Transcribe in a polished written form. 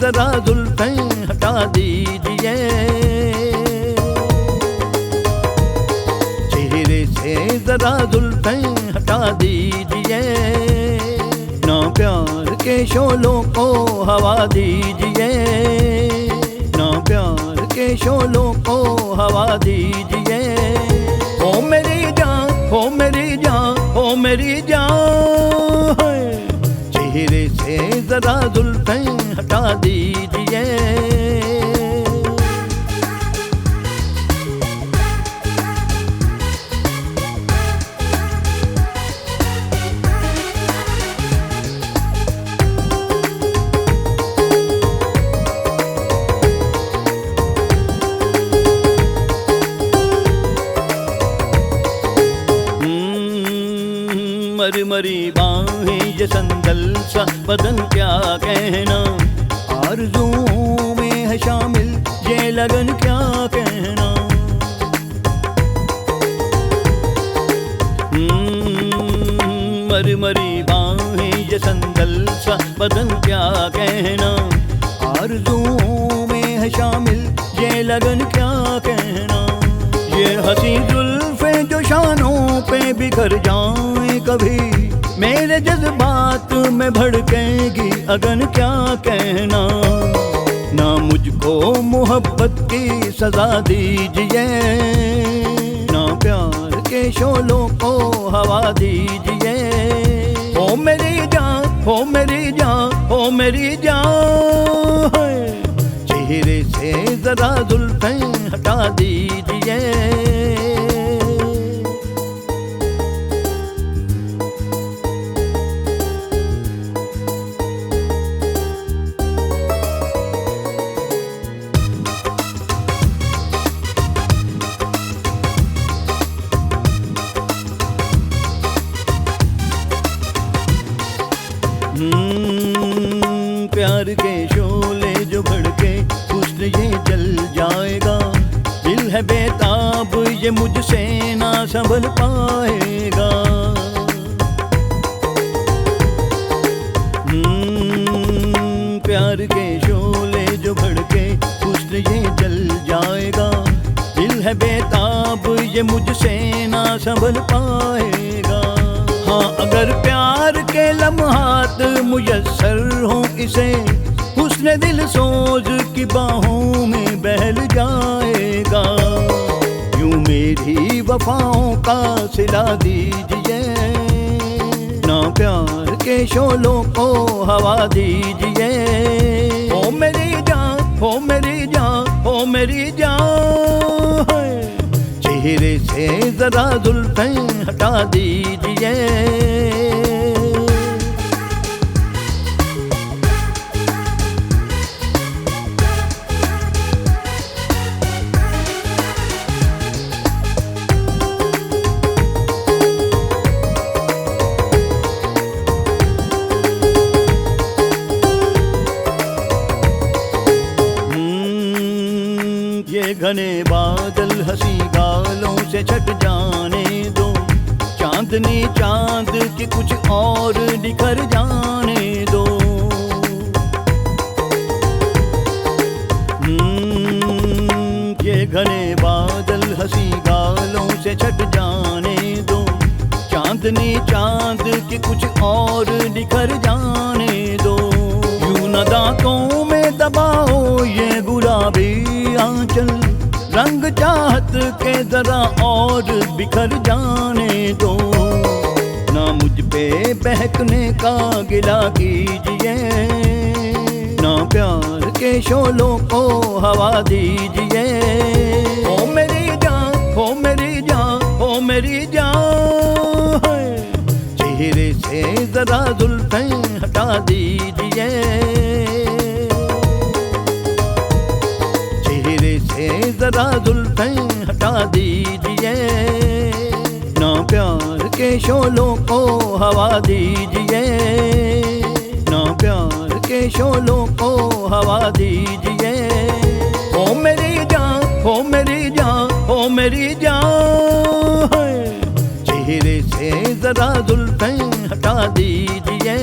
जरा जुल्फें हटा दीजिए, चेहरे से जरा जुल्फें हटा दीजिए, ना प्यार के शोलों को हवा दीजिए, ना प्यार के शोलों को हवा दीजिए। ओ मेरी जान, ओ मेरी जान, ओ मेरी जान, चेहरे से जरा जुल्फें हटा दीजिए। मरी मरी बाहें ये संदल सा बदन क्या कहना, आरज़ुओं में है शामिल ये लगन क्या कहना। मरी मरी बाहें ये संदल सा बदन क्या कहना, आरज़ुओं में है शामिल ये लगन क्या कहना। ये हंसी जुल्फें जो शानों पे बिखर जाएं कभी, मेरे जज्बात में भड़केगी अगन क्या कहना। ना मुझको मोहब्बत की सजा दीजिए, ना प्यार के शोलों को हवा दीजिए। ओ मेरी जान, ओ मेरी जान, ओ मेरी जान, चेहरे से जरा जुल्फें हटा दीजिए। प्यार के शोले जो भड़के हुस्न ये जल जाएगा, दिल है बेताब ये मुझसे ना संभल पाएगा। प्यार के शोले जो भड़के हुस्न ये जल जाएगा, दिल है बेताब ये मुझसे ना संभल पाएगा। हाँ अगर प्यार के लम्हात मुयस्सर हो इसे, हुस्न दिल सोज की बाहों में बहल जाएगा। यूं मेरी वफाओं का सिला दीजिए, ना प्यार के शोलों को हवा दीजिए। ओ मेरी जान, ओ मेरी जान, ओ मेरी जान, चेहरे से जरा जुल्फें हटा दीजिए। ये घने बादल हंसी गालों से छट जाने दो, चांदनी चांद के कुछ और निखर जाने दो। ये घने बादल हंसी गालों से छट जाने दो, चांदनी चांद के कुछ और निखर जाने दो। यूं न दांतों में दबाओ ये गुलाबी आंचल, रंग चाहत के जरा और बिखर जाने दो। ना मुझ पे बहकने का गिला कीजिए, ना प्यार के शोलों को हवा दीजिए। ओ मेरी जान, ओ मेरी जान, ओ मेरी जान, चेहरे से जरा जुल्फें हटा दीजिए। से जरा जुल्फें हटा दीजिए, ना प्यार के शोलों को हवा दीजिए, ना प्यार के शोलों को हवा दीजिए। ओ मेरी जान, ओ मेरी जान, ओ मेरी जान, चेहरे से जरा जुल्फें हटा दीजिए।